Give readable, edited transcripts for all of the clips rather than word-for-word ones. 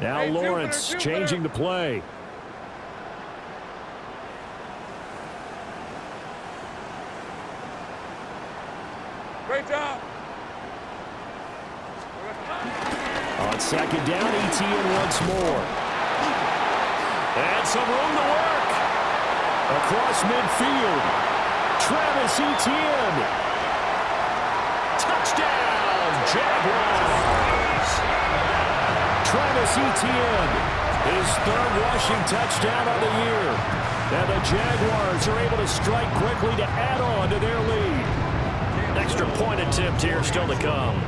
Now Lawrence changing the play. Great job. On second down, ETN once more. And some room to work. Across midfield. Travis Etienne. Touchdown, Jaguars. Travis Etienne, his third rushing touchdown of the year. And the Jaguars are able to strike quickly to add on to their lead. Extra point attempt here still to come.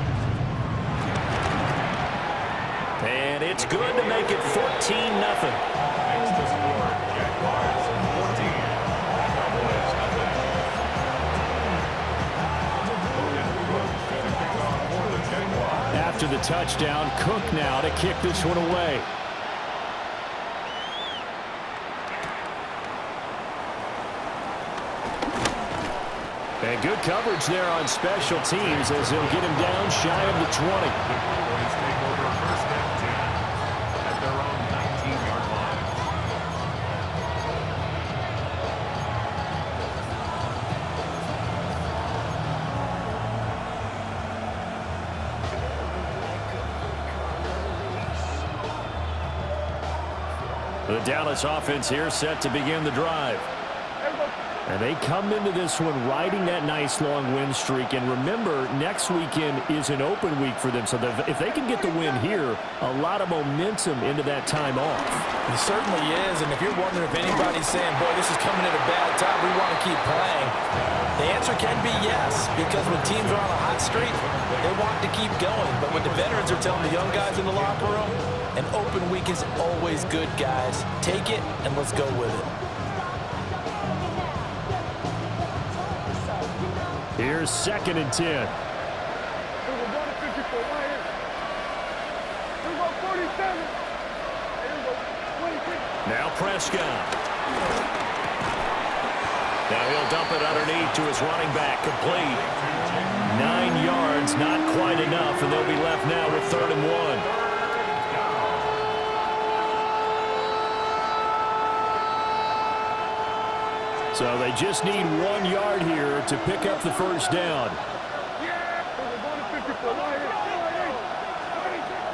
And it's good to make it 14-0. After the touchdown, Cook now to kick this one away. And good coverage there on special teams as they'll get him down shy of the 20. The Dallas offense here set to begin the drive. And they come into this one riding that nice long win streak. And remember, next weekend is an open week for them. So if they can get the win here, a lot of momentum into that time off. It certainly is. And if you're wondering if anybody's saying, boy, this is coming at a bad time, we want to keep playing, the answer can be yes. Because when teams are on a hot streak, they want to keep going. But when the veterans are telling the young guys in the locker room, an open week is always good, guys. Take it and let's go with it. Here's 2nd and 10. Now Prescott. Now he'll dump it underneath to his running back, complete. 9 yards, not quite enough, and they'll be left now with 3rd and 1. So they just need 1 yard here to pick up the first down.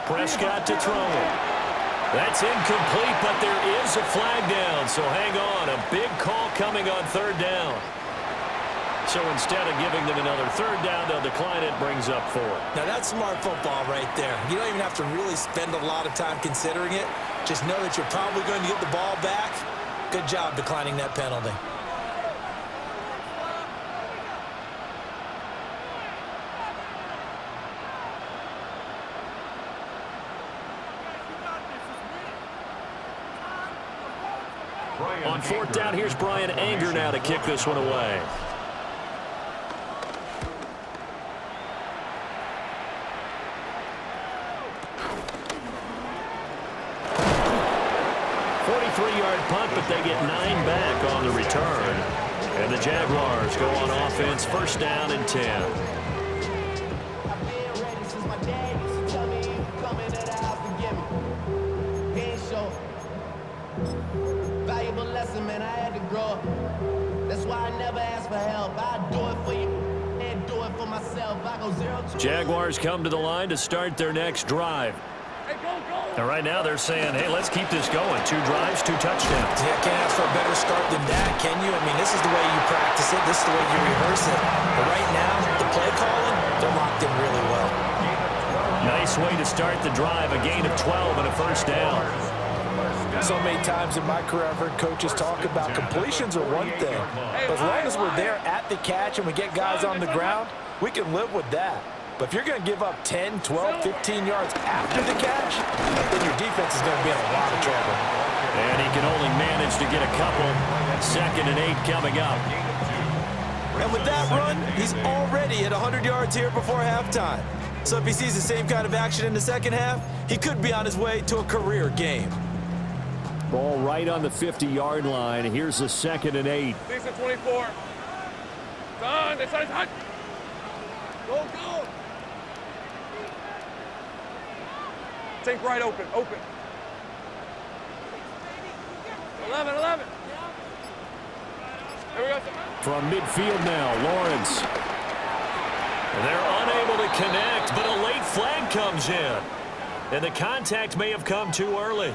Prescott to throw. That's incomplete, but there is a flag down. So hang on, a big call coming on 3rd down. So instead of giving them another 3rd down, they'll decline it, brings up 4. Now that's smart football right there. You don't even have to really spend a lot of time considering it. Just know that you're probably going to get the ball back. Good job declining that penalty. On 4th down, here's Brian Anger now to kick this one away. Yard punt, but they get 9 back on the return. And the Jaguars go on offense, 1st down and 10. Valuable lesson, man. I had to grow up. That's why I never ask for help. I do it for you and do it for myself. I go 0-2. Jaguars come to the line to start their next drive. And right now they're saying, hey, let's keep this going. 2 drives, 2 touchdowns. Yeah, can't ask for a better start than that, can you? I mean, this is the way you practice it. This is the way you rehearse it. But right now, the play calling, they're locked in really well. Nice way to start the drive. A gain of 12 and a 1st down. So many times in my career, I've heard coaches talk about completions are one thing. But as long as we're there at the catch and we get guys on the ground, we can live with that. But if you're going to give up 10, 12, 15 yards after the catch, then your defense is going to be in a lot of trouble. And he can only manage to get a couple. 2nd and 8 coming up. And with that run, he's already at 100 yards here before halftime. So if he sees the same kind of action in the second half, he could be on his way to a career game. Ball right on the 50-yard line. Here's the 2nd and 8. 6 and 24. Done. That's hot. Go, go. Take right open. Open. 11. Here we go. From midfield now, Lawrence. They're unable to connect, but a late flag comes in. And the contact may have come too early.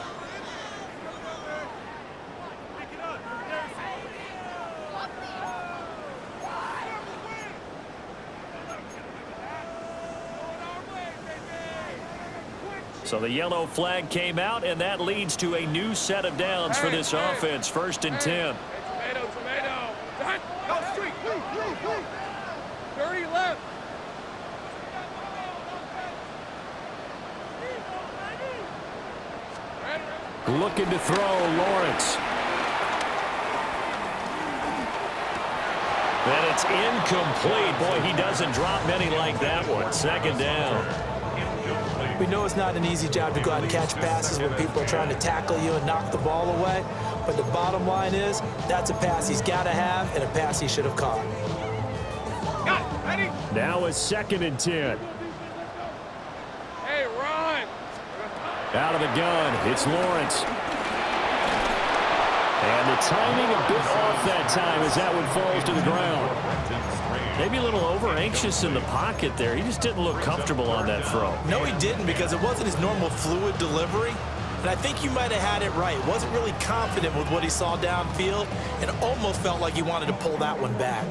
So the yellow flag came out, and that leads to a new set of downs for this offense. 1st and 10. Tomato. Go street. 30 left. Looking to throw, Lawrence. And it's incomplete. Boy, he doesn't drop many like that one. 2nd down. We know it's not an easy job to go out and catch passes when people are trying to tackle you and knock the ball away. But the bottom line is, that's a pass he's got to have and a pass he should have caught. Now a 2nd and 10. Hey, run. Out of the gun, it's Lawrence. And the timing a bit off that time as that one falls to the ground. Maybe a little over-anxious in the pocket there. He just didn't look comfortable on that throw. No, he didn't, because it wasn't his normal fluid delivery. And I think you might have had it right. Wasn't really confident with what he saw downfield and almost felt like he wanted to pull that one back.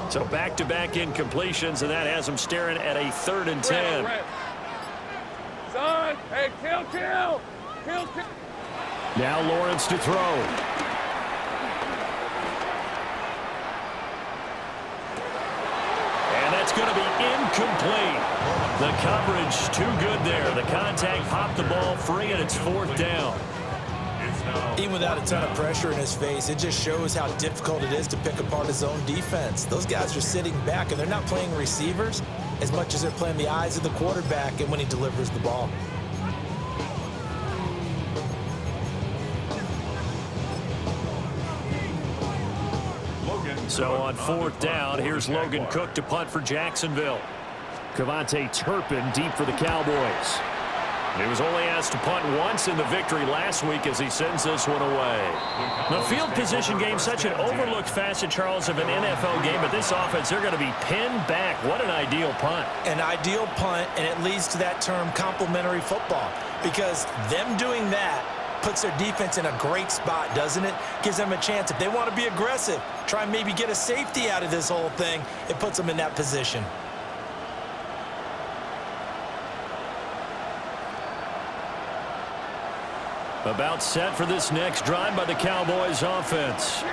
So back-to-back incompletions, and that has him staring at a 3rd and 10. Son, hey, kill. Now Lawrence to throw. And that's going to be incomplete. The coverage too good there. The contact popped the ball free, and it's 4th down. Even without a ton of pressure in his face, it just shows how difficult it is to pick apart his own defense. Those guys are sitting back, and they're not playing receivers as much as they're playing the eyes of the quarterback and when he delivers the ball. So on 4th down, here's Logan Cook to punt for Jacksonville. Cavante Turpin deep for the Cowboys. He was only asked to punt once in the victory last week as he sends this one away. The field position game, such an overlooked facet, Charles, of an NFL game, but this offense, they're going to be pinned back. What an ideal punt. An ideal punt, and it leads to that term complementary football, because them doing that puts their defense in a great spot, doesn't it? Gives them a chance. If they want to be aggressive, try and maybe get a safety out of this whole thing, it puts them in that position. About set for this next drive by the Cowboys offense.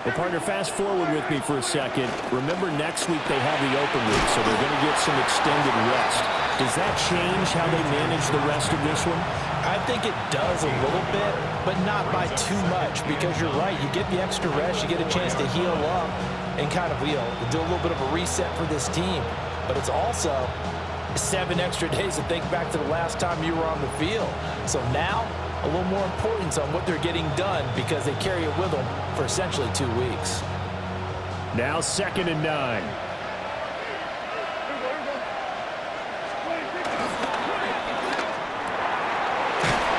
Well, partner, fast forward with me for a second. Remember, next week they have the open week, so they're going to get some extended rest. Does that change how they manage the rest of this one? I think it does a little bit, but not by too much, because you're right. You get the extra rest, you get a chance to heal up and kind of, do a little bit of a reset for this team. But it's also 7 extra days to think back to the last time you were on the field. So now, a little more importance on what they're getting done, because they carry it with them for essentially 2 weeks. Now 2nd and 9.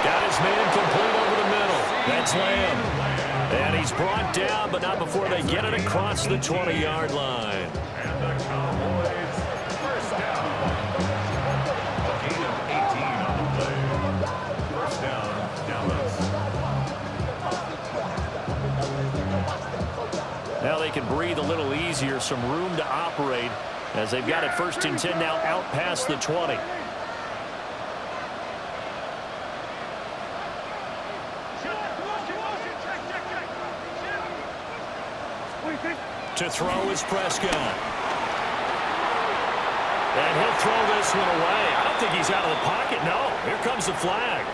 Got his man complete over the middle. That's Lamb. And he's brought down, but not before they get it across the 20-yard line. And the Cowboys first down. A gain of 18 on the play. First down, Dallas. Now they can breathe a little easier, some room to operate as they've got it 1st and 10 now out past the 20. To throw is Prescott. And he'll throw this one away. I don't think he's out of the pocket. No, here comes the flag.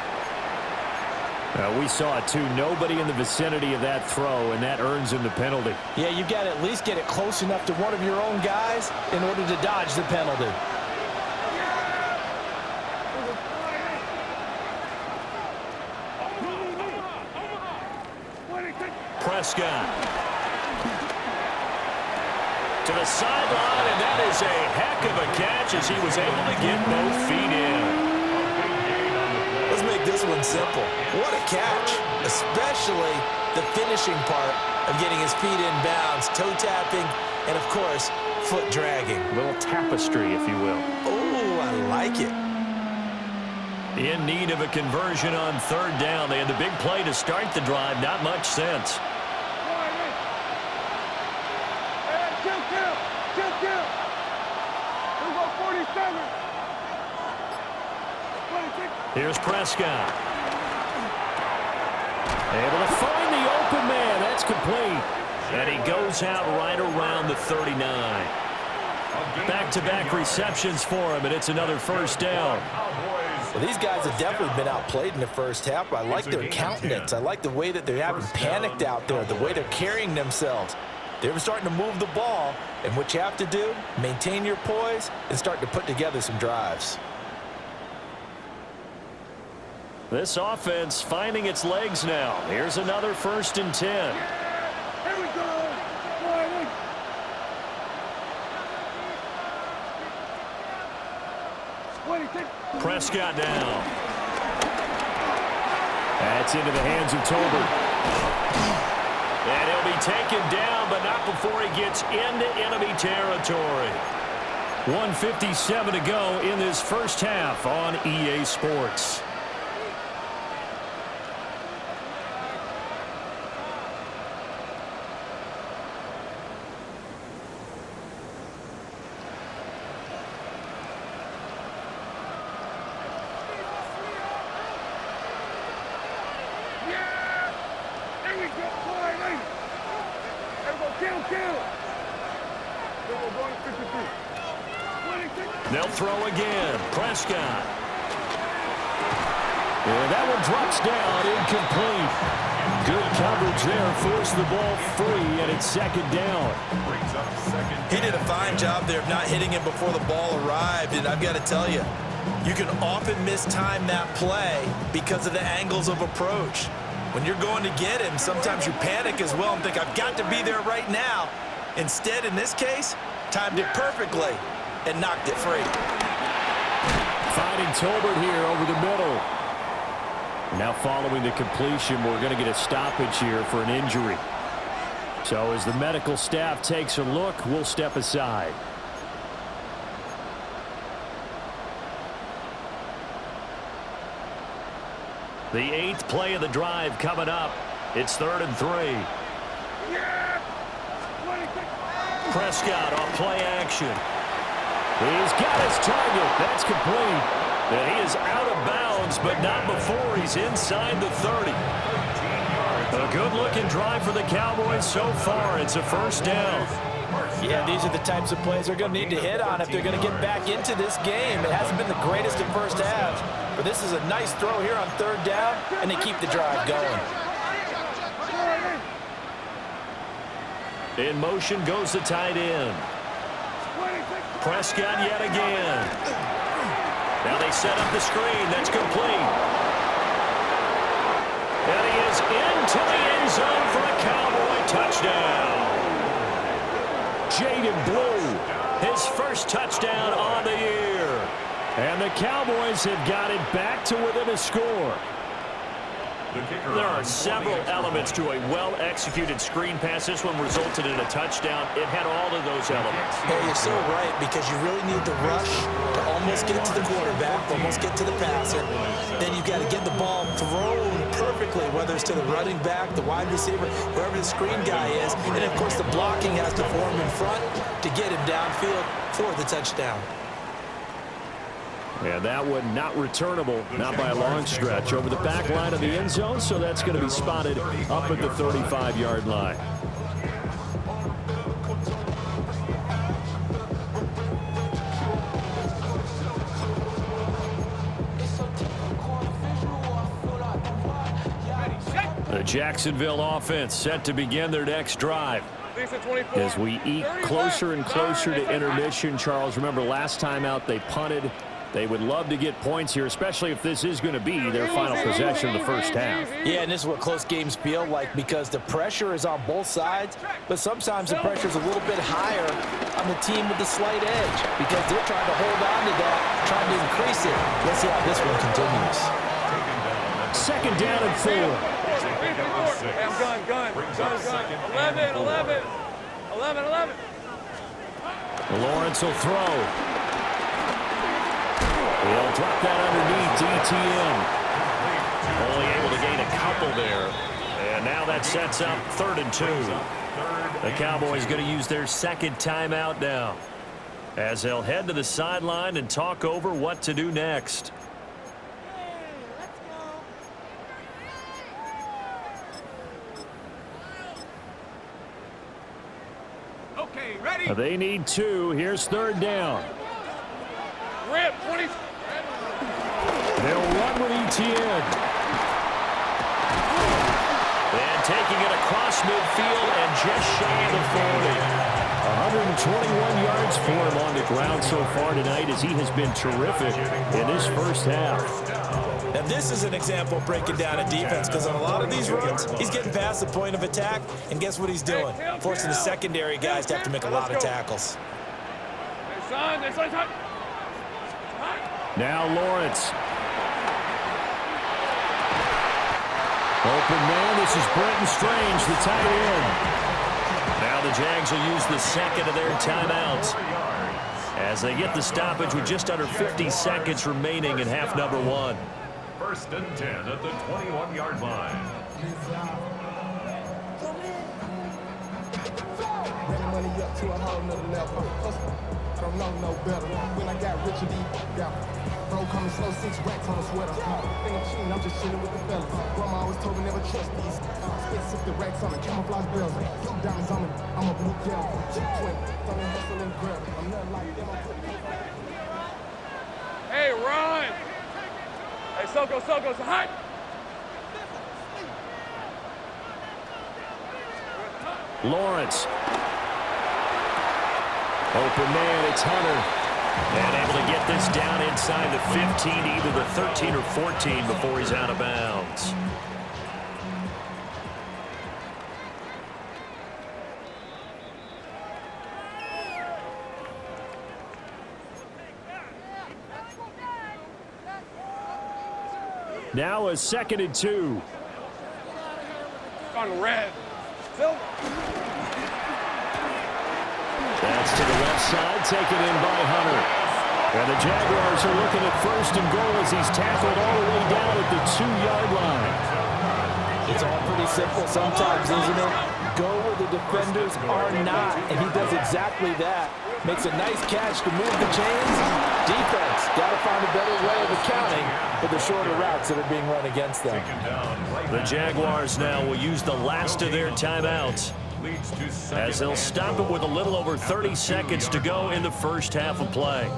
We saw it too. Nobody in the vicinity of that throw, and that earns him the penalty. Yeah, you've got to at least get it close enough to one of your own guys in order to dodge the penalty. Prescott. To the sideline, and that is a heck of a catch as he was able to get both feet in. Let's make this one simple. What a catch, especially the finishing part of getting his feet in bounds, toe tapping, and of course, foot dragging. A little tapestry, if you will. Oh, I like it. In need of a conversion on third down. They had the big play to start the drive. Not much sense. Kill. We'll go 47. Here's Prescott. Able to find the open man. That's complete. And he goes out right around the 39. Back-to-back receptions for him, and it's another first down. Well, these guys have definitely been outplayed in the first half. I like their countenance. I like the way that they're having panicked out there, the way they're carrying themselves. They're starting to move the ball, and what you have to do, maintain your poise and start to put together some drives. This offense finding its legs now. Here's another 1st and 10. Here we go. Prescott down. That's into the hands of Tolbert. And he'll be taken down, but not before he gets into enemy territory. 1:57 to go in this first half on EA Sports. They'll throw again. Prescott. And that one drops down, incomplete. Good coverage there, forced the ball free, and it's 2nd down. He did a fine job there of not hitting him before the ball arrived, and I've got to tell you, you can often mistime that play because of the angles of approach. When you're going to get him, sometimes you panic as well and think, I've got to be there right now. Instead, in this case, timed it perfectly and knocked it free. Finding Tolbert here over the middle. Now following the completion, we're going to get a stoppage here for an injury. So as the medical staff takes a look, we'll step aside. The 8th play of the drive coming up. It's 3rd and 3. Prescott off play action. He's got his target. That's complete. And he is out of bounds, but not before he's inside the 30. A good-looking drive for the Cowboys so far. It's a 1st down. Yeah, these are the types of plays they're going to need to hit on if they're going to get back into this game. It hasn't been the greatest in first halves, but this is a nice throw here on 3rd down, and they keep the drive going. In motion goes the tight end. Prescott yet again. Now they set up the screen. That's complete. And he is into the end zone for a Cowboy touchdown. Jaden Blue. His first touchdown on the year. And the Cowboys have got it back to within a score. There are several elements to a well-executed screen pass. This one resulted in a touchdown. It had all of those elements. Hey, you're so right, because you really need the rush to almost get to the quarterback, almost get to the passer. Then you've got to get the ball thrown perfectly, whether it's to the running back, the wide receiver, wherever the screen guy is. And, of course, the blocking has to form in front to get him downfield for the touchdown. And that one not returnable, not by a long stretch, over the back line of the end zone, so that's going to be spotted up at the 35-yard line. The Jacksonville offense set to begin their next drive. As we eat closer and closer to intermission, Charles, remember last time out they punted They would love to get points here, especially if this is going to be their final possession of the first half. Yeah, and this is what close games feel like because the pressure is on both sides, but sometimes the pressure is a little bit higher on the team with the slight edge because they're trying to hold on to that, trying to increase it. Let's see how this one continues. Second down and 4. Hey, I'm gun. 11. Lawrence will throw. He'll drop that underneath DTN. Only able to gain a couple there. And now that sets up 3rd and 2. The Cowboys going to use their second timeout now, as they'll head to the sideline and talk over what to do next. Okay, ready? They need 2. Here's 3rd down. Rip, 20. They'll run with ETN. And taking it across midfield and just shy of the 40. 121 yards for him on the ground so far tonight as he has been terrific in his first half. Now this is an example of breaking down a defense because on a lot of these runs, he's getting past the point of attack, and guess what he's doing? Forcing the secondary guys to have to make a lot of tackles. Hey, son. Now Lawrence. Open man, this is Brenton Strange, the tight end. Now the Jags will use the second of their timeouts as they get the stoppage with just under 50 seconds remaining in half number 1. 1st and 10 at the 21-yard line. Money up to a whole nother level. I don't know no better. When I got rich and bro coming slow, 6 racks on a sweater. Think I'm cheating, I'm just chilling with the fellas. Grandma always told me never trust these. Spent 60 racks on a camouflage bells. Diamonds on me, I'm a blue gel. Twin, thumbing hustle and grab. I'm nothing like them. Hey, Ron. Hey, Soko, so hot. Lawrence. Open man, it's Hunter. And able to get this down inside the 15, either the 13 or 14 before he's out of bounds. Now a 2nd and 2. On red. Silver. That's to the left side, taken in by Hunter. And the Jaguars are looking at 1st and goal as he's tackled all the way down at the 2-yard line. It's all pretty simple sometimes, isn't it? Go where the defenders are not, and he does exactly that. Makes a nice catch to move the chains. Defense, got to find a better way of accounting for the shorter routes that are being run against them. The Jaguars now will use the last of their timeouts, as they'll stop it with a little over 30 seconds to go in the first half of play.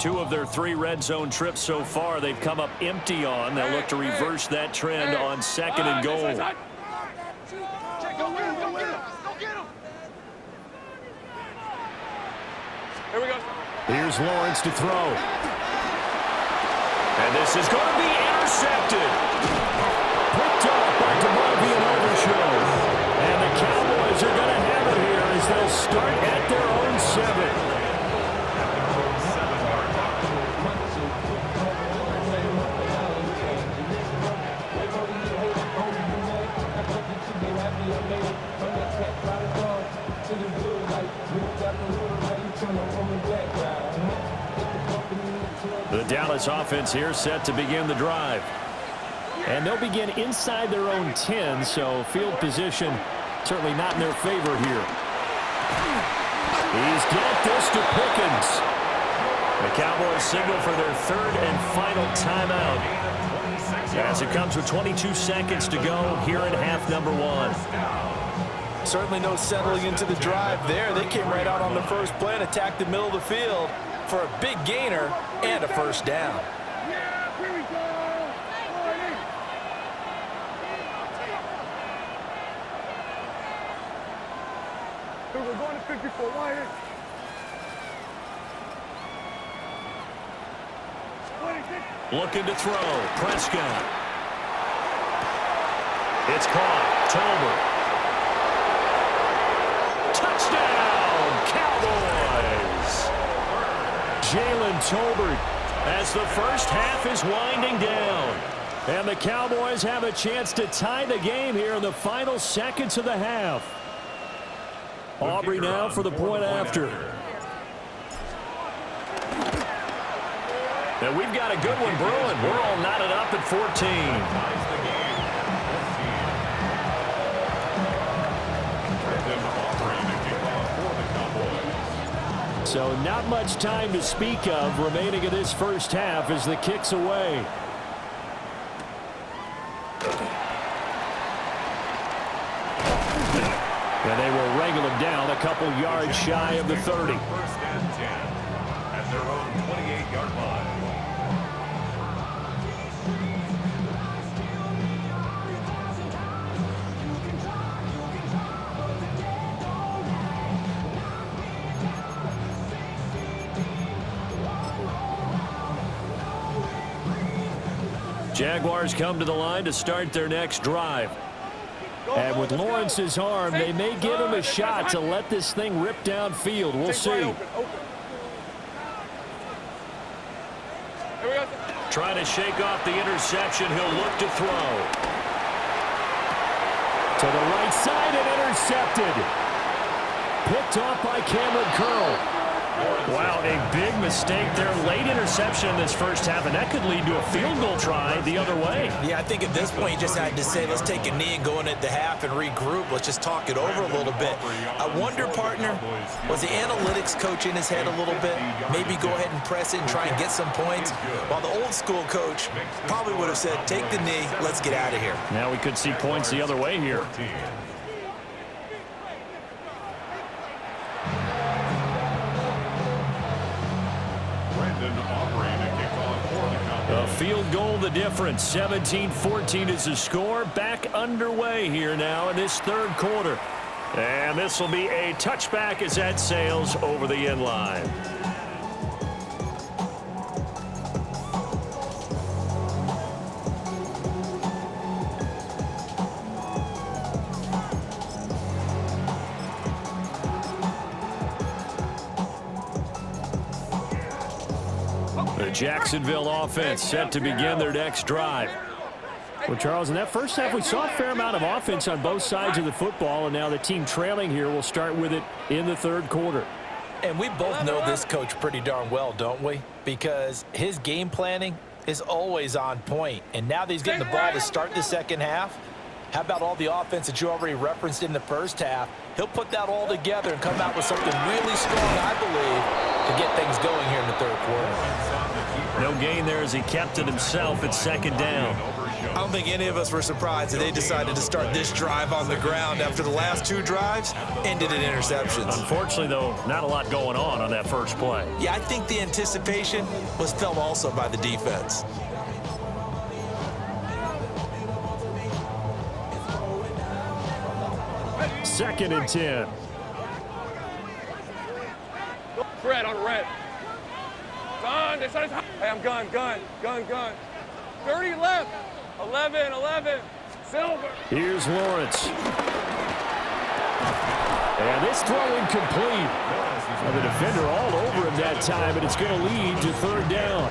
2 of their 3 red zone trips so far they've come up empty on. They'll look to reverse that trend on 2nd and goal. Go get him. Here we go. Here's Lawrence to throw. And this is going to be intercepted. Picked up by DeMarvion Overshow. And the Cowboys are going to have it here as they'll start at their own 7. The Dallas offense here set to begin the drive. And they'll begin inside their own 10, so field position certainly not in their favor here. He's got this to Pickens. The Cowboys signal for their 3rd and final timeout, as it comes with 22 seconds to go here in half number 1. Certainly no settling into the drive there. They came right out on the first play and attacked the middle of the field for a big gainer and a 1st down. Yeah, here we go. We're going to 54 wire. Looking to throw. Prescott. It's caught. Tolbert. Touchdown, Cowboys! Jalen Tolbert as the first half is winding down. And the Cowboys have a chance to tie the game here in the final seconds of the half. Aubrey now for the point after. And we've got a good one brewing. We're all knotted up at 14. So not much time to speak of remaining in this first half as the kick's away. And they will wrangle him down a couple yards shy of the 30. First and 10 at their own 28-yard line. Jaguars come to the line to start their next drive. And with Lawrence's arm, they may give him a shot to let this thing rip downfield. We'll see. Trying to shake off the interception. He'll look to throw. To the right side and intercepted. Picked off by Cameron Curl. Wow, a big mistake there. Late interception in this first half, and that could lead to a field goal try the other way. Yeah, I think at this point you just had to say, let's take a knee and go in at the half and regroup. Let's just talk it over a little bit. I wonder, partner, was the analytics coach in his head a little bit? Maybe go ahead and press it and try and get some points? While the old school coach probably would have said, take the knee, let's get out of here. Now we could see points the other way here. A field goal the difference. 17-14 is the score. Back underway here now in this third quarter. And this will be a touchback as that sails over the end line. The Jacksonville offense set to begin their next drive. Well, Charles, in that first half, we saw a fair amount of offense on both sides of the football, and now the team trailing here will start with it in the third quarter. And we both know this coach pretty darn well, don't we? Because his game planning is always on point. And now that he's getting the ball to start the second half, how about all the offense that you already referenced in the first half? He'll put that all together and come out with something really strong, I believe, to get things going here in the third quarter. No gain there as he kept it himself at second down. I don't think any of us were surprised that they decided to start this drive on the ground after the last two drives ended in interceptions. Unfortunately, though, not a lot going on that first play. Yeah, I think the anticipation was felt also by the defense. Second and 10. Fred on red. Gun. Hey, I'm gun. 30 left. 11. Silver. Here's Lawrence. And this throw incomplete. And the defender all over him that time, and it's going to lead to third down.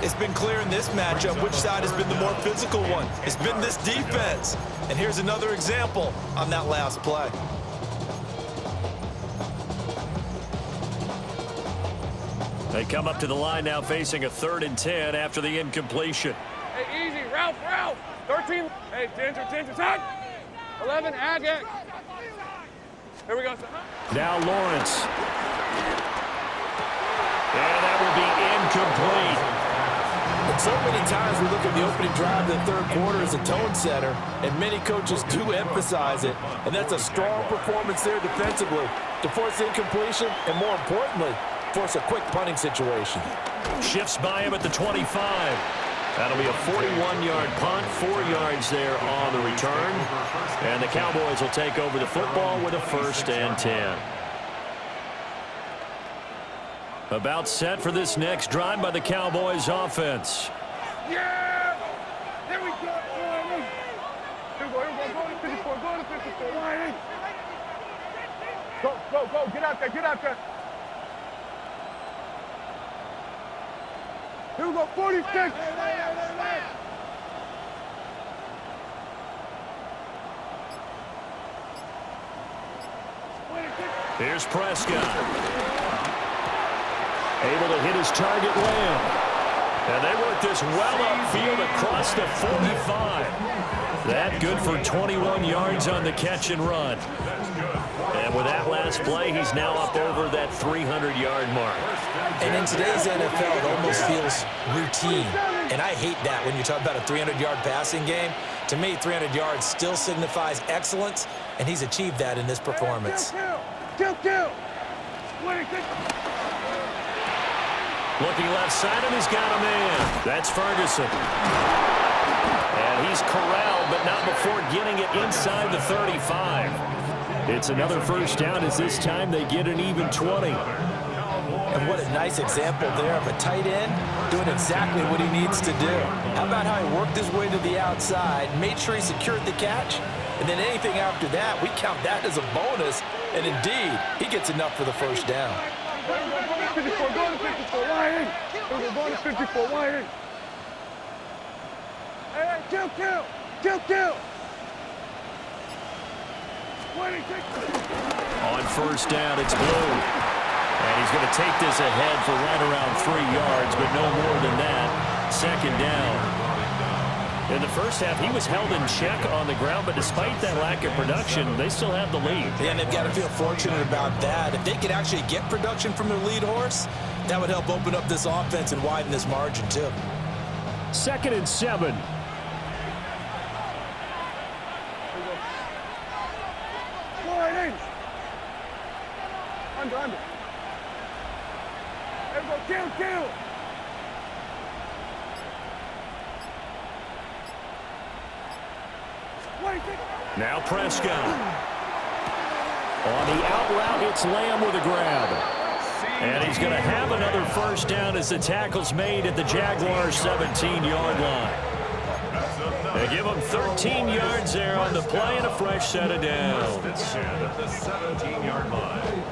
It's been clear in this matchup which side has been the more physical one. It's been this defense. And here's another example on that last play. They come up to the line now facing a 3rd and 10 after the incompletion. Hey, easy. Ralph. 13. Hey, Ginger. Tag. 11. Agate. Here we go. Now Lawrence. And that will be incomplete. And so many times we look at the opening drive of the third quarter as a tone setter, and many coaches do emphasize it. And that's a strong performance there defensively to force incompletion and, more importantly, force a quick punting situation. Shifts by him at the 25. That'll be a 41-yard punt, 4 yards there on the return. And the Cowboys will take over the football with a 1st and 10. About set for this next drive by the Cowboys offense. Yeah! There we go. Here we go. Go to 54. Go to 54. Line. Go. Get out there. Here we go. 46. Here's Prescott. Able to hit his target, Lamb. And they work this well upfield across the 45. That good for 21 yards on the catch and run. And with that last play, he's now up over that 300-yard mark. And in today's NFL, it almost feels routine. And I hate that when you talk about a 300-yard passing game. To me, 300 yards still signifies excellence, and he's achieved that in this performance. Kill. Looking left side, and he's got a man. That's Ferguson. And he's corralled, but not before getting it inside the 35. It's another first down as this time they get an even 20. And what a nice example there of a tight end doing exactly what he needs to do. How about how he worked his way to the outside, made sure he secured the catch, and then anything after that, we count that as a bonus. And indeed, he gets enough for the first down. Go to 54. Go to 54. Line. Go to 54. Line. Hey, kill. On first down, it's Blue. And he's going to take this ahead for right around 3 yards, but no more than that. Second down. In the first half, he was held in check on the ground, but despite that lack of production, they still have the lead. Yeah, and they've got to feel fortunate about that. If they could actually get production from their lead horse, that would help open up this offense and widen this margin, too. 2nd and 7. Under. There we go. Kill. Now Prescott. On the out route, it's Lamb with a grab. And he's going to have another first down as the tackle's made at the Jaguars' 17-yard line. They give him 13 yards there on the play and a fresh set of downs. At the 17-yard line.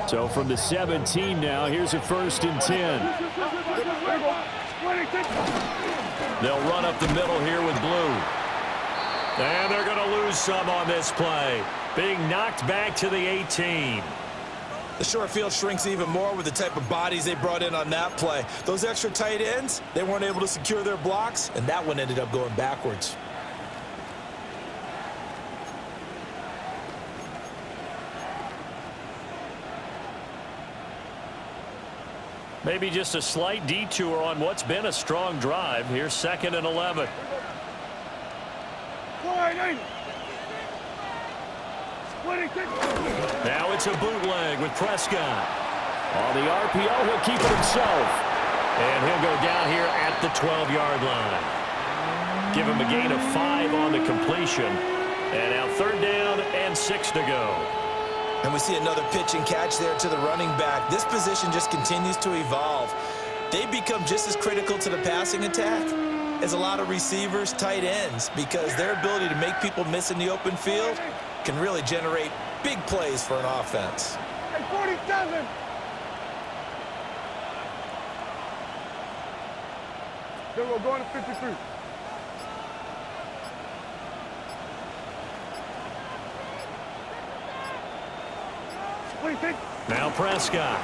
So from the 17 now, here's a 1st and 10. They'll run up the middle here with Blue. And they're going to lose some on this play. Being knocked back to the 18. The short field shrinks even more with the type of bodies they brought in on that play. Those extra tight ends, they weren't able to secure their blocks, and that one ended up going backwards. Maybe just a slight detour on what's been a strong drive. Here's 2nd and 11. Now it's a bootleg with Prescott. On the RPO, he'll keep it himself. And he'll go down here at the 12-yard line. Give him a gain of 5 on the completion. And now 3rd down and 6 to go. And we see another pitch and catch there to the running back. This position just continues to evolve. They become just as critical to the passing attack as a lot of receivers, tight ends, because their ability to make people miss in the open field can really generate big plays for an offense. Hey, 47. Then we're going to 53. Now Prescott.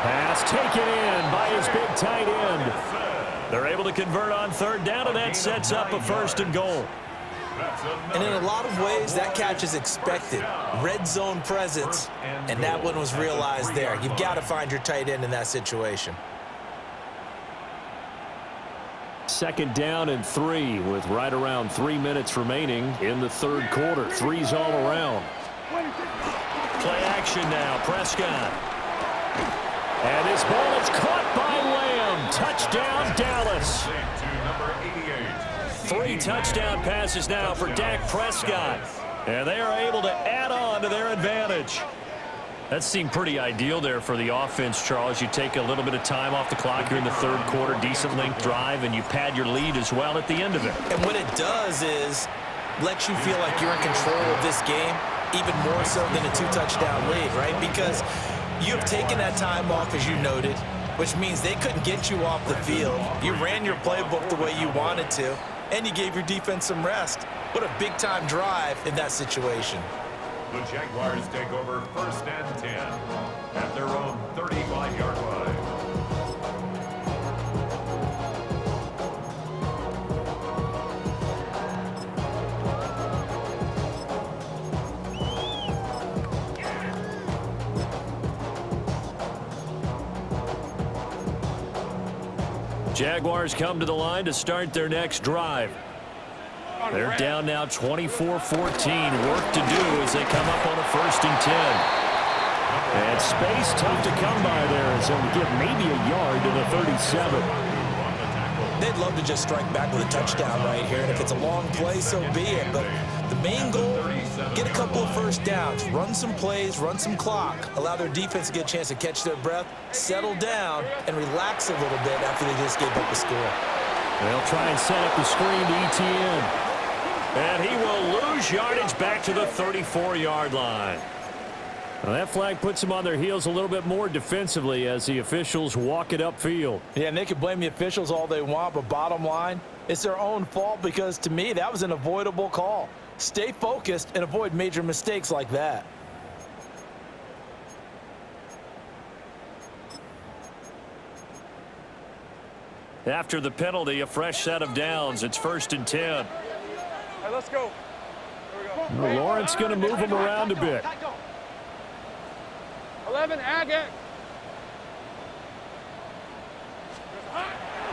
Pass taken in by his big tight end. They're able to convert on 3rd down, and that sets up a 1st and goal. And in a lot of ways, that catch is expected. Red zone presence, and that one was realized there. You've got to find your tight end in that situation. 2nd down and 3 with right around 3 minutes remaining in the third quarter. Threes all around. Play action now. Prescott. And his ball is caught by Lamb. Touchdown, Dallas. 3 touchdown passes now for Dak Prescott. And they are able to add on to their advantage. That seemed pretty ideal there for the offense, Charles. You take a little bit of time off the clock here in the third quarter, decent length drive, and you pad your lead as well at the end of it. And what it does is let you feel like you're in control of this game, even more so than a 2-touchdown lead, right? Because you have taken that time off, as you noted, which means they couldn't get you off the field. You ran your playbook the way you wanted to, and you gave your defense some rest. What a big-time drive in that situation. The Jaguars take over 1st and 10 at their own 35-yard line. Jaguars come to the line to start their next drive. They're down now 24-14. Work to do as they come up on a 1st and 10. And space tough to come by there as they'll get maybe a yard to the 37. They'd love to just strike back with a touchdown right here, and if it's a long play, so be it. But the main goal, get a couple of 1st downs, run some plays, run some clock, allow their defense to get a chance to catch their breath, settle down, and relax a little bit after they just gave up a score. They'll try and set up the screen to ETN. And he will lose yardage back to the 34-yard line. Well, that flag puts them on their heels a little bit more defensively as the officials walk it upfield. Yeah, and they can blame the officials all they want, but bottom line, it's their own fault because, to me, that was an avoidable call. Stay focused and avoid major mistakes like that. After the penalty, a fresh set of downs. It's 1st and 10. Hey, let's go. Here we go. Lawrence going to move him around a bit. 11, Agate.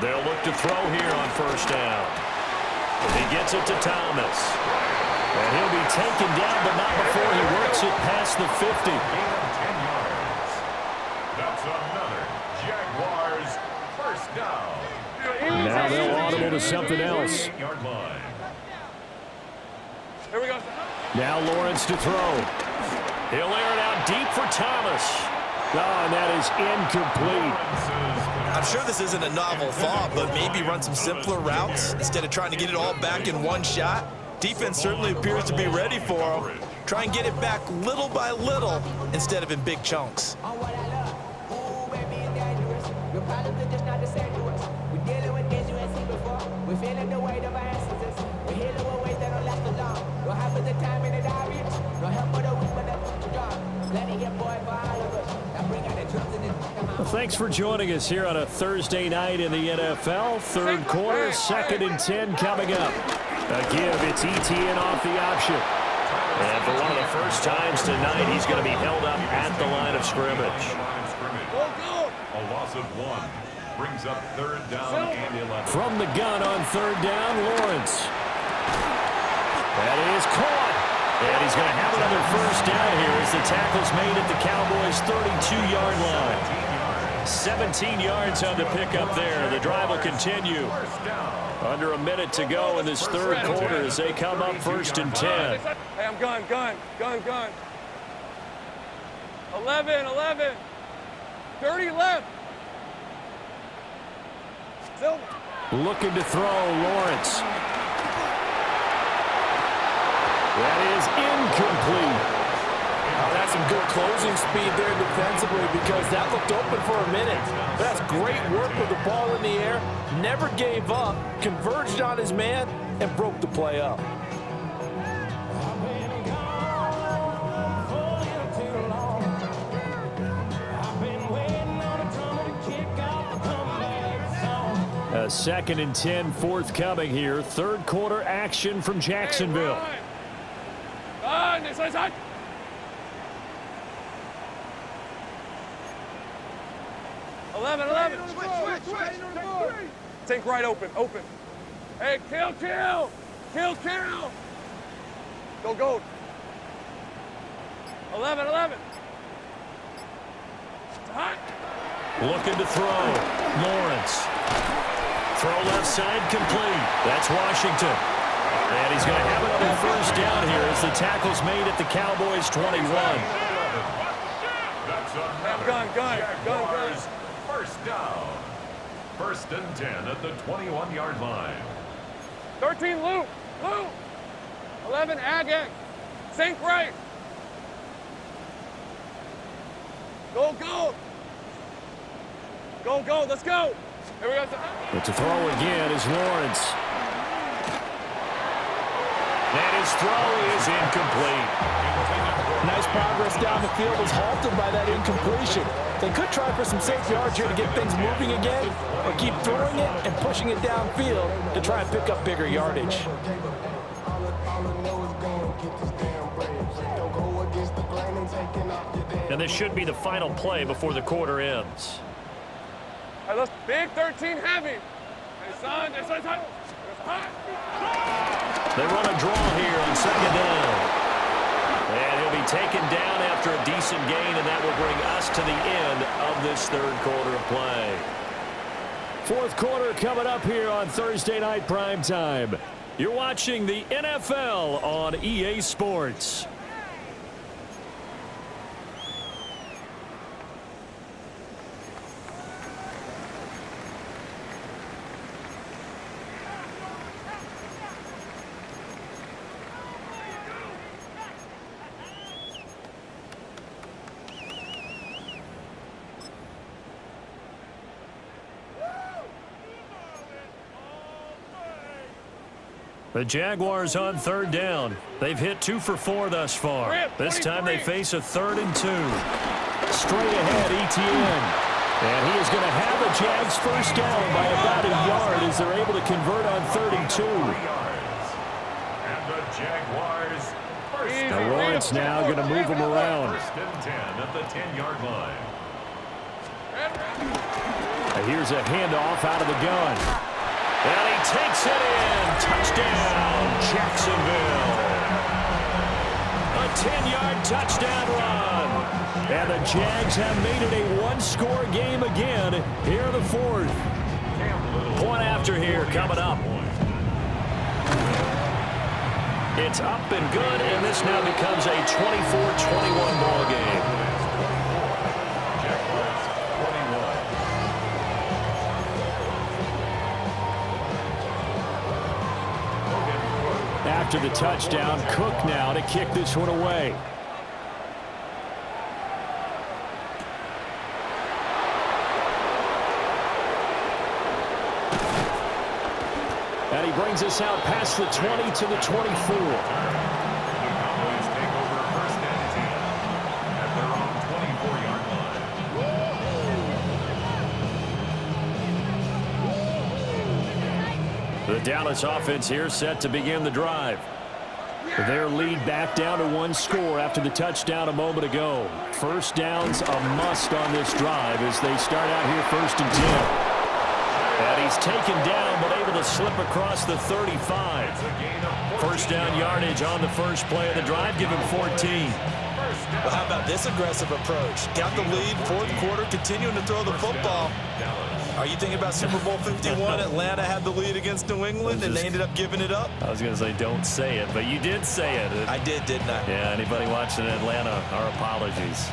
They'll look to throw here on 1st down. He gets it to Thomas. And he'll be taken down, but not before he works it past the 50. 10 yards. That's another Jaguars 1st down. Now they'll audible to something else. 38-yard line. Here we go. Now Lawrence to throw. He'll air it out deep for Thomas. Oh, and that is incomplete. I'm sure this isn't a novel thought, but maybe run some simpler routes instead of trying to get it all back in one shot. Defense certainly appears to be ready for him. Try and get it back little by little instead of in big chunks. Well, thanks for joining us here on a Thursday night in the NFL. Third quarter, 2nd and 10 coming up. A give, it's ETN off the option. And for one of the first times tonight, he's going to be held up at the line of scrimmage. A loss of 1 brings up 3rd down and 11. From the gun on 3rd down, Lawrence. That is caught. And he's going to have another 1st down here as the tackle's made at the Cowboys' 32-yard line. 17 yards on the pickup there. The drive will continue. Under a minute to go in this third quarter as they come up 1st and 10. Hey, I'm gun. 11. 30 left. Silver. Looking to throw, Lawrence. That is incomplete. That's some good closing speed there defensively because that looked open for a minute. That's great work with the ball in the air. Never gave up, converged on his man, and broke the play up. A 2nd and 10 forthcoming here. Third quarter action from Jacksonville. This is hot. Think right, open. Hey, kill. Go. 11. It's hot. Looking to throw. Lawrence. Throw left side complete. That's Washington. And he's going to have another first down here as the tackle's made at the Cowboys' 21. That's another Gun. Jaguars first down. 1st and 10 at the 21-yard line. 13, Luke. 11, Agate. Think right. Go. Let's go. Here we go. But to throw again is Lawrence. And his throw is incomplete. Nice progress down the field was halted by that incompletion. They could try for some safe yards here to get things moving again, or keep throwing it and pushing it downfield to try and pick up bigger yardage. And this should be the final play before the quarter ends. Hey, let's big 13 heavy. Hey, son. It's hot. They run a draw here on 2nd down. And he'll be taken down after a decent gain, and that will bring us to the end of this 3rd quarter of play. 4th quarter coming up here on Thursday Night Primetime. You're watching the NFL on EA Sports. The Jaguars on 3rd down. They've hit 2 for 4 thus far. This time they face a 3rd and 2. Straight ahead, Etienne. And he is going to have a Jags first down by about a yard as they're able to convert on 3rd and 2. And the Jaguars first Now down. Lawrence now going to move him around. 1st and 10 at the 10-yard line. And here's a handoff out of the gun. And he takes it in. Touchdown, Jacksonville. A 10-yard touchdown run. And the Jags have made it a one-score game again here in the 4th. Point after here coming up. It's up and good, and this now becomes a 24-21 ball game. Jaguars 21. After the touchdown, Cook now to kick this one away. And he brings us out past the 20 to the 24. The Cowboys take over 1st and 10 at their own 24-yard line. The Dallas offense here set to begin the drive. Their lead back down to 1 score after the touchdown a moment ago. First down's a must on this drive as they start out here 1st and 10. And he's taken down but able to slip across the 35. First down yardage on the first play of the drive. Give him 14. Well, how about this aggressive approach? Got the lead, 4th quarter, continuing to throw the football. Are you thinking about Super Bowl 51? Atlanta had the lead against New England, and they ended up giving it up? I was going to say don't say it, but you did say it. I did, didn't I? Yeah, anybody watching Atlanta, our apologies.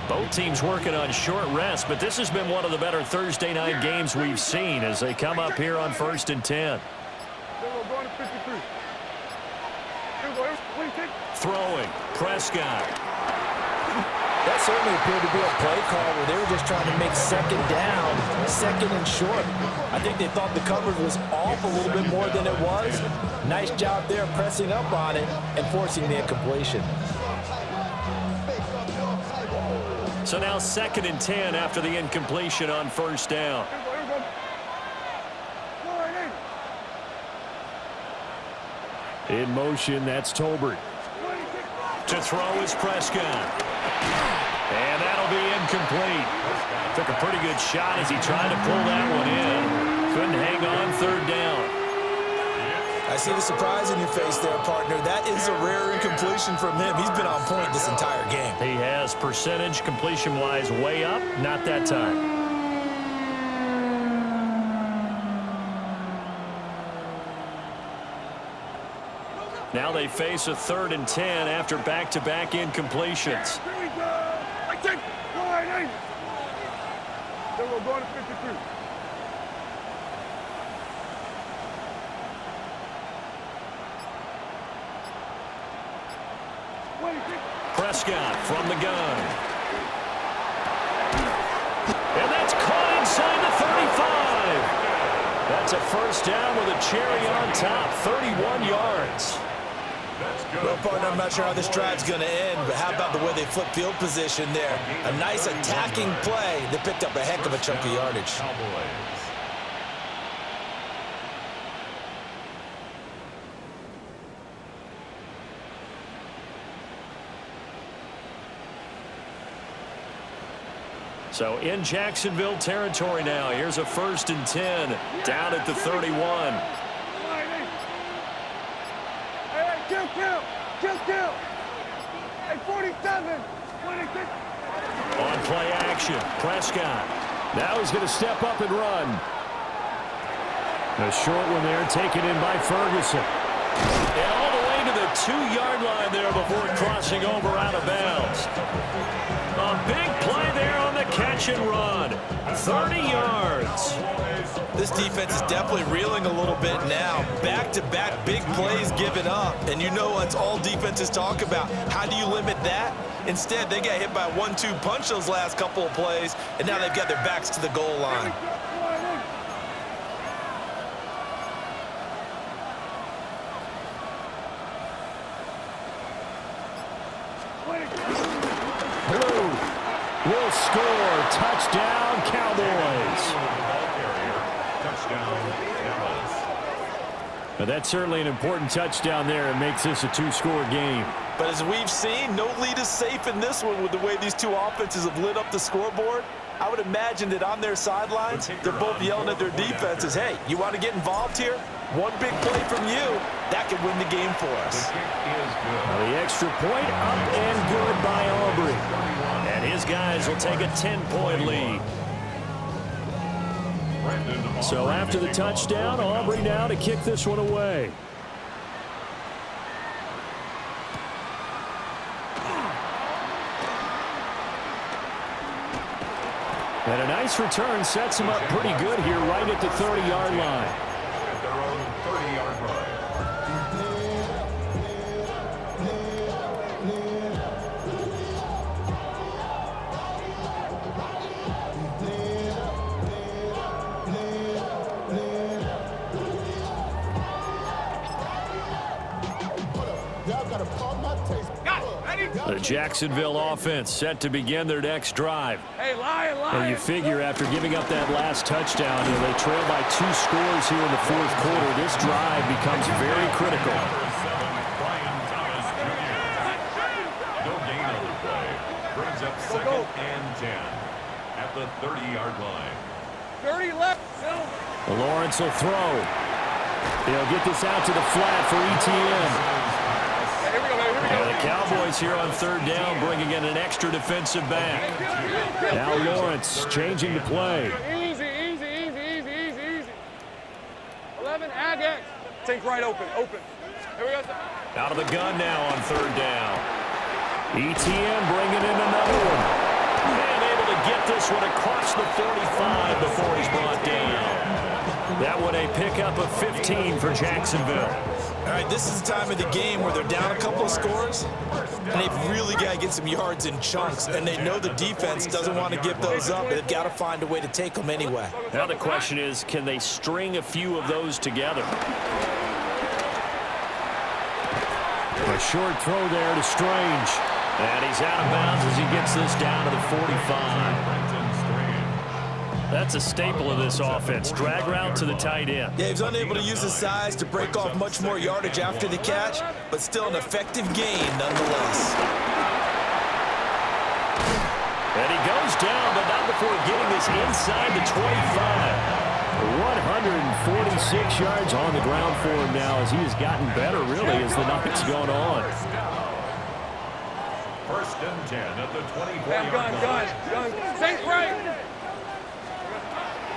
Both teams working on short rest, but this has been one of the better Thursday night games we've seen as they come up here on 1st and 10. Throwing, Prescott. That certainly appeared to be a play call where they were just trying to make 2nd down, 2nd and short. I think they thought the coverage was off a little bit more than it was. Nice job there pressing up on it and forcing the incompletion. So now 2nd and 10 after the incompletion on 1st down. In motion, that's Tolbert. To throw is Prescott. And that'll be incomplete. Took a pretty good shot as he tried to pull that one in. Couldn't hang on third down. I see the surprise in your face there, partner. That is a rare incompletion from him. He's been on point this entire game. He has percentage completion-wise way up. Not that time. Now they face a 3rd and 10 after back-to-back incompletions. Here we go. I take line 8. Then we'll go to 53. Prescott from the gun. And that's caught inside the 35. That's a first down with a cherry on top, 31 yards. Well, partner, I'm not sure how this drive's going to end, but how about the way they flip field position there? A nice attacking play. They picked up a heck of a chunk of yardage. So in Jacksonville territory now. Here's a 1st and 10 down at the 31. Hey, kill. Hey, 47. 26. On play action, Prescott. Now he's going to step up and run. A short one there taken in by Ferguson. And all the way to the 2-yard line there before crossing over out of bounds. A big play there on the catch and run. 30 yards. This defense is definitely reeling a little bit now. Back-to-back big plays given up. And you know that's all defenses talk about. How do you limit that? Instead, they got hit by a 1-2 punch those last couple of plays, and now they've got their backs to the goal line. Blue will score. Touchdown, Cowboys. But that's certainly an important touchdown there. It makes this a 2-score game. But as we've seen, no lead is safe in this one with the way these two offenses have lit up the scoreboard. I would imagine that on their sidelines, they're both yelling at their defenses, hey, you want to get involved here? One big play from you, that could win the game for us. The extra point up and good by Aubrey. And his guys will take a 10-point lead. So after the touchdown, Aubrey now to kick this one away. And a nice return sets him up pretty good here right at the 30-yard line. At their own 30-yard line. The Jacksonville offense set to begin their next drive. Hey, lion. And you figure after giving up that last touchdown, they trail by 2 scores here in the 4th quarter. This drive becomes very critical. No gain on the play. Brings up 2nd and 10 at the 30-yard line. 30 left. Lawrence will throw. He'll get this out to the flat for ETN. And the Cowboys here on 3rd down bringing in an extra defensive back. Now Lawrence changing the play. Easy. 11, Agate. Take right open. Here we go. Out of the gun now on 3rd down. ETN bringing in another one. And able to get this one across the 45 before he's brought down. That one a pickup of 15 for Jacksonville. All right, this is the time of the game where they're down a couple of scores, and they've really got to get some yards in chunks, and they know the defense doesn't want to give those up, but they've got to find a way to take them anyway. Now the question is, can they string a few of those together? A short throw there to Strange. And he's out of bounds as he gets this down to the 45. That's a staple of this offense. Drag route to the tight end. Yeah, he was unable to use his size to break off much more yardage after the catch, but still an effective gain nonetheless. And he goes goes down, but not before getting this inside the 25. 146 yards on the ground for him now as he has gotten better, really, as the night's gone on. First and 10 at the 24-yard line. Gun. Safe right.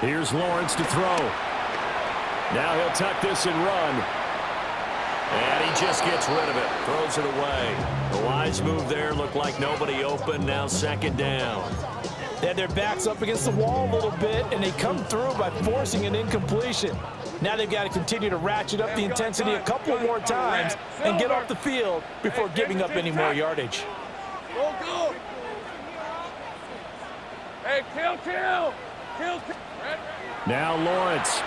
Here's Lawrence to throw. Now he'll tuck this and run. And he just gets rid of it. Throws it away. A wise move there. Looked like nobody open. Now second down. They had their backs up against the wall a little bit, and they come through by forcing an incompletion. Now they've got to continue to ratchet up the intensity a couple more times and get off the field before giving up any more yardage. Go. Hey, kill. Now Lawrence.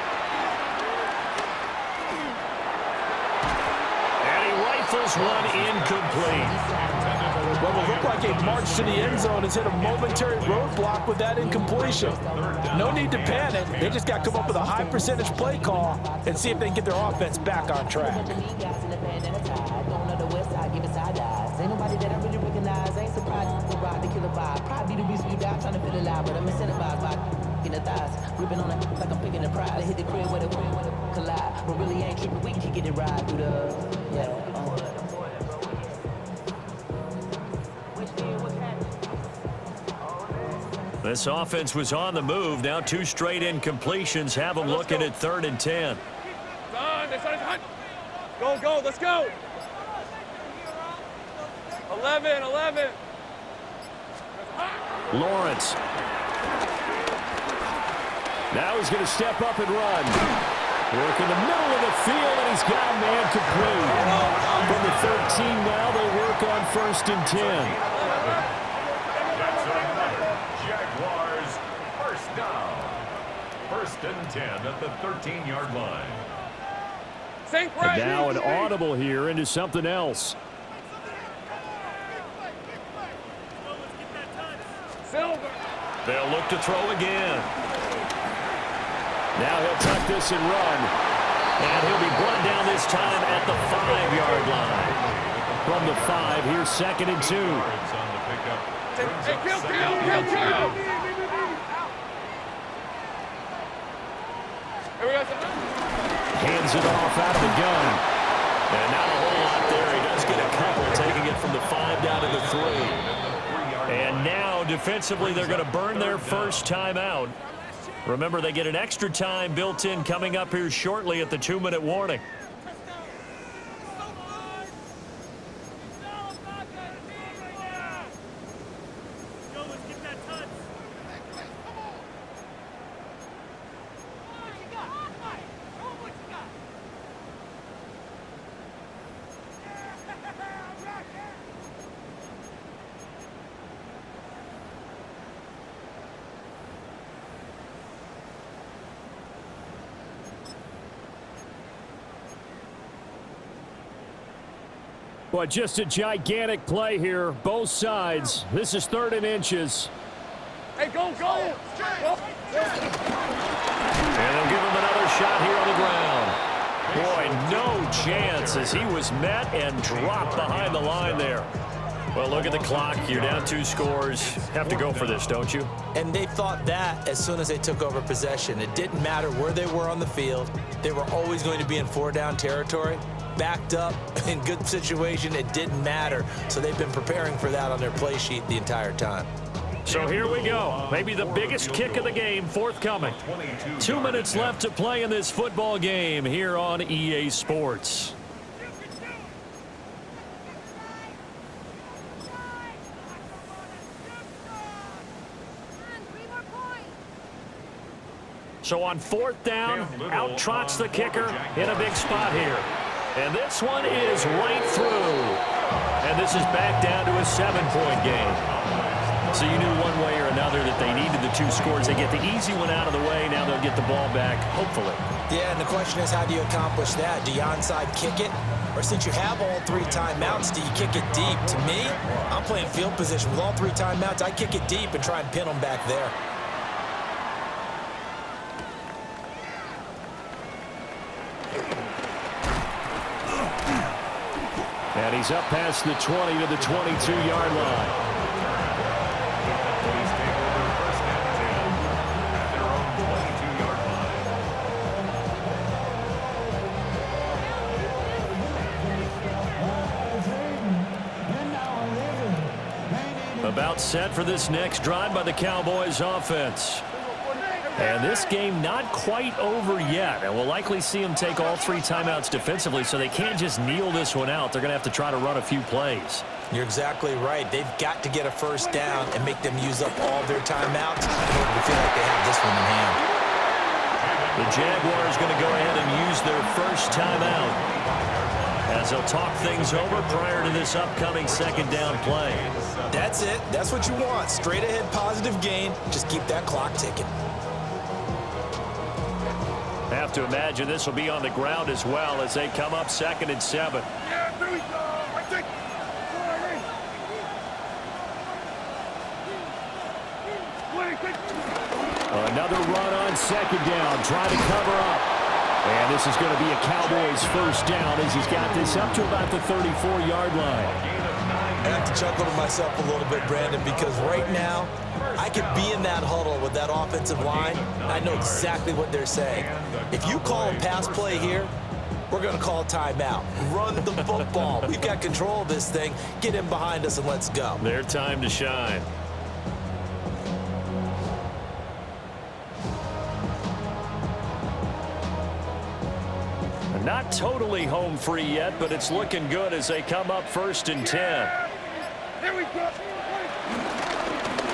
And he rifles one incomplete. Well, it looked like a march to the end zone has hit a momentary roadblock with that incompletion. No need to panic. They just got to come up with a high percentage play call and see if they can get their offense back on track. Ain't nobody that I really recognize. Ain't surprised to ride the killer vibe. Probably the reason you die trying to feel alive, but I'm incentivized by in the thighs, gripping on it like I'm picking a pride. I hit the crib where the collide, but really ain't tripping. We can get it right through the This offense was on the move. Now two straight incompletions have them looking at 3rd and 10. Go. Let's go. 11. Lawrence. Now he's going to step up and run. Work in the middle of the field, and he's got a man complete. From the 13 now, they work on 1st and 10. That's another Jaguars first down. 1st and 10 at the 13-yard line. And now an audible here into something else. They'll look to throw again. Now he'll tuck this and run. And he'll be brought down this time at the 5-yard line. From the 5, here's 2nd and 2. Hey, kill. Hands it off out of the gun. And not a whole lot there. He does get a couple, taking it from the 5 down to the 3. And now, defensively, they're going to burn their first time out. Remember, they get an extra time built in coming up here shortly at the 2-minute warning. Well, just a gigantic play here, both sides. This is 3rd and inches. Hey, go. And they'll give him another shot here on the ground. Boy, no chance as he was met and dropped behind the line there. Well, look at the clock. You're down 2 scores. Have to go for this, don't you? And they thought that as soon as they took over possession. It didn't matter where they were on the field. They were always going to be in 4-down territory. Backed up, in good situation, it didn't matter. So they've been preparing for that on their play sheet the entire time. So here we go. Maybe the biggest kick of the game forthcoming. 2 minutes left to play in this football game here on EA Sports. So on 4th down, out trots the kicker in a big spot here. And this one is right through. And this is back down to a 7-point game. So you knew one way or another that they needed the 2 scores. They get the easy one out of the way. Now they'll get the ball back, hopefully. Yeah, and the question is, how do you accomplish that? Do you onside kick it? Or since you have all 3 timeouts, do you kick it deep? To me, I'm playing field position. With all 3 timeouts, I kick it deep and try and pin them back there. And he's up past the 20 to the 22-yard line. Please take over About set for this next drive by the Cowboys offense. And this game not quite over yet. And we'll likely see them take all 3 timeouts defensively, so they can't just kneel this one out. They're going to have to try to run a few plays. You're exactly right. They've got to get a first down and make them use up all their timeouts in order to feel like they have this one in hand. The Jaguars going to go ahead and use their first timeout as they'll talk things over prior to this upcoming second down play. That's it. That's what you want. Straight ahead positive gain. Just keep that clock ticking. Have to imagine this will be on the ground as well as they come up 2nd and 7. Yeah, there we go. I think. Another run on 2nd down, trying to cover up. And this is going to be a Cowboys first down as he's got this up to about the 34-yard line. I have to chuckle to myself a little bit, Brandon, because right now I could be in that huddle with that offensive line. I know exactly what they're saying. If you call a pass play here, we're going to call timeout. Run the football. We've got control of this thing. Get in behind us and let's go. Their time to shine. Not totally home free yet, but it's looking good as they come up 1st and 10. Here we go.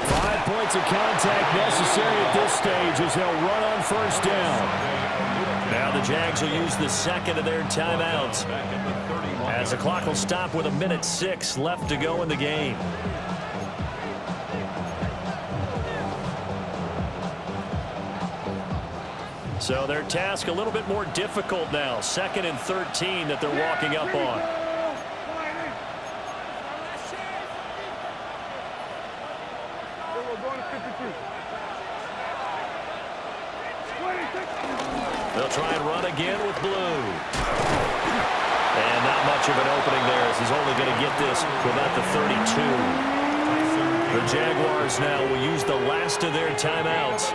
5 points of contact necessary at this stage as they'll run on 1st down. Now the Jags will use the 2nd of their timeouts as the clock will stop with 1:06 left to go in the game. So their task a little bit more difficult now. 2nd and 13 that they're walking up on. They'll try and run again with Blue. And not much of an opening there as he's only going to get this to about the 32. The Jaguars now will use the last of their timeouts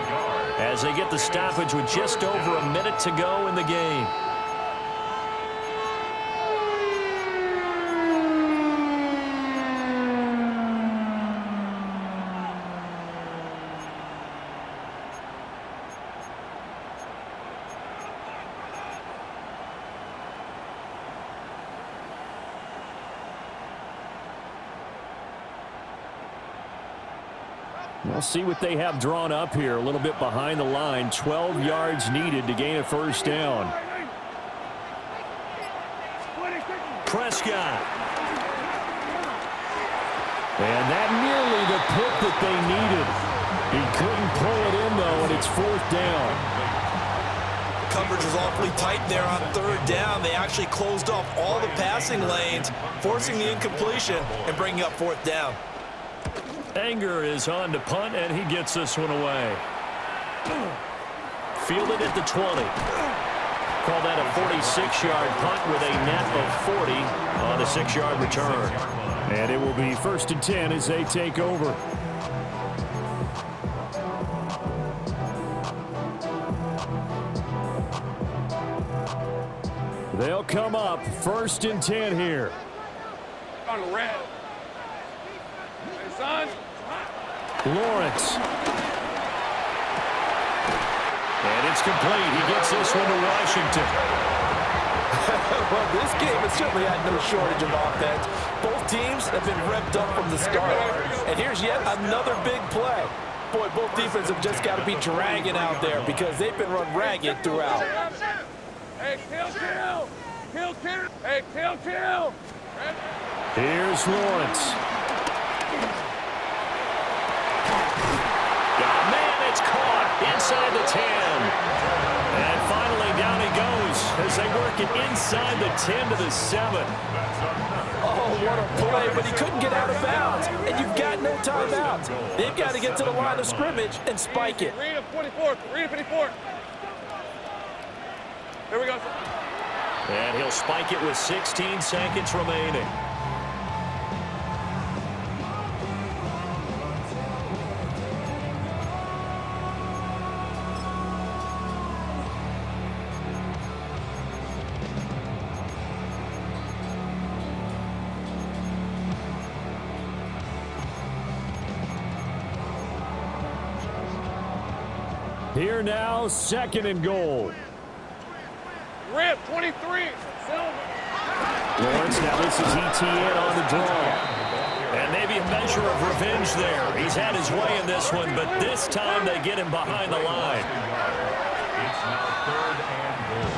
as they get the stoppage with just over a minute to go in the game. We'll see what they have drawn up here. A little bit behind the line. 12 yards needed to gain a first down. Prescott. And that nearly the pick that they needed. He couldn't pull it in, though, and it's 4th down. Coverage was awfully tight there on 3rd down. They actually closed off all the passing lanes, forcing the incompletion and bringing up 4th down. Anger is on to punt, and he gets this one away. Fielded at the 20. Call that a 46-yard punt with a net of 40 on the 6-yard return. And it will be 1st and 10 as they take over. They'll come up 1st and 10 here. On the red. Hey, son. Lawrence. And it's complete. He gets this one to Washington. Well, this game has certainly had no shortage of offense. Both teams have been revved up from the start. And here's yet another big play. Boy, both defenses have just got to be dragging out there because they've been run ragged throughout. Hey, kill. Kill. Hey, kill. Here's Lawrence. It's caught inside the 10. And finally down he goes as they work it inside the 10 to the 7. Oh, what a play, but he couldn't get out of bounds. And you've got no timeouts. They've got to get to the line of scrimmage and spike it. Read a 44. Here we go. And he'll spike it with 16 seconds remaining. Here now, 2nd and goal. Rip, 23. Silver. Lawrence, now this is ETN on the draw. And maybe a measure of revenge there. He's had his way in this one, but this time they get him behind the line. It's now 3rd and goal.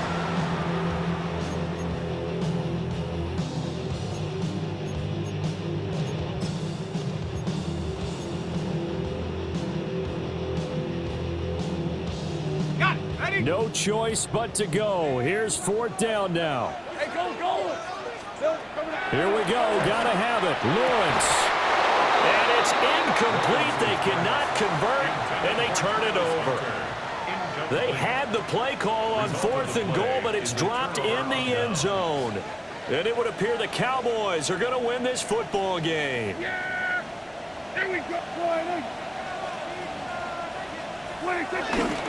Got it. Ready? No choice but to go. Here's 4th down now. Hey, go. Silver, coming out. Here we go. Gotta have it. Lawrence. And it's incomplete. They cannot convert, and they turn it over. They had the play call on 4th and goal, but it's dropped in the end zone. And it would appear the Cowboys are going to win this football game. Yeah! There we go.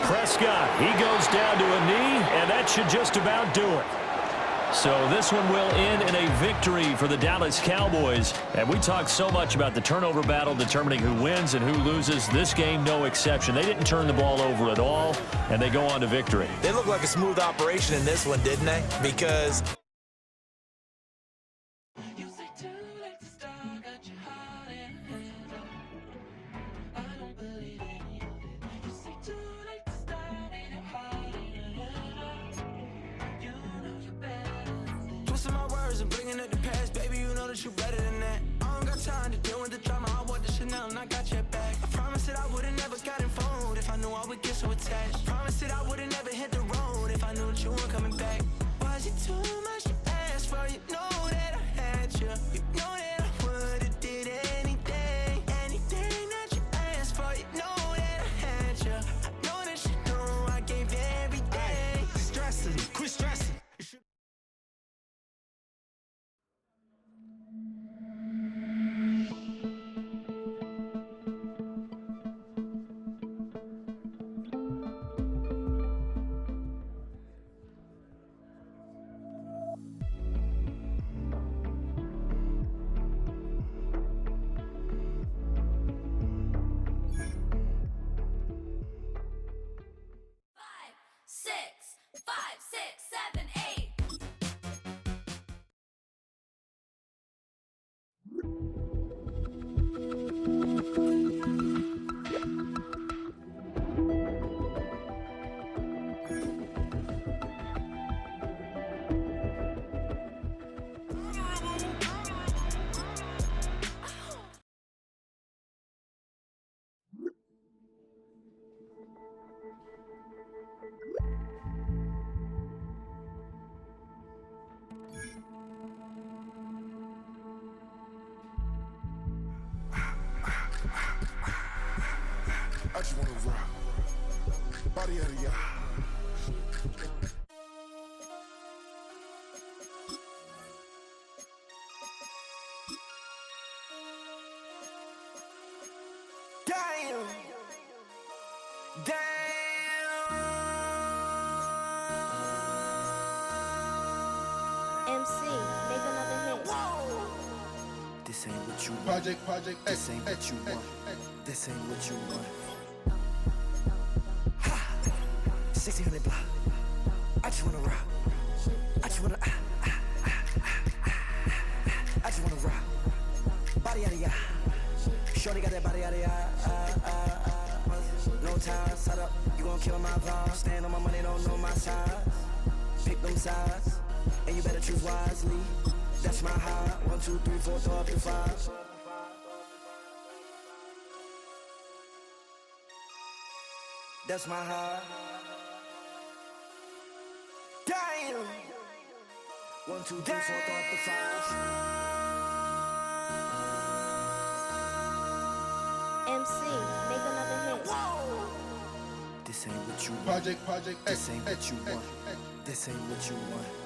Prescott, he goes down to a knee, and that should just about do it. So this one will end in a victory for the Dallas Cowboys. And we talked so much about the turnover battle determining who wins and who loses. This game, no exception. They didn't turn the ball over at all, and they go on to victory. They looked like a smooth operation in this one, didn't they? Because and bringing up the past, baby, you know that you better than that. I don't got time to deal with the drama. I want the Chanel and I got your back. I promised that I would've never gotten phoned if I knew I would get so attached. Promised that I would've never hit the road if I knew that you weren't coming back. Was it too much to ask for? You know that I had you. You know that I would've did anything that you asked for. You know that I had you. I know that you know I gave you everything. Stressing, quit stressing. I just wanna rock the body out of y'all. Damn. MC, make another hit. This ain't what you want. Project, This ain't what you want. This ain't what you want. 1600 block. I just wanna rock. I just wanna I just wanna rock. Body out of ya. Shorty got that body out of ya. No time, set up. You gon' kill my vibe. Stand on my money, don't know my size. Pick them sides, and you better choose wisely. That's my high. 1, 2, 3, 4, throw up to 5. That's my high. Damn. 1, 2, 3, 4, throw up to 5. MC, make another hit. This ain't what you want. project. This ain't what you want. This ain't what you want.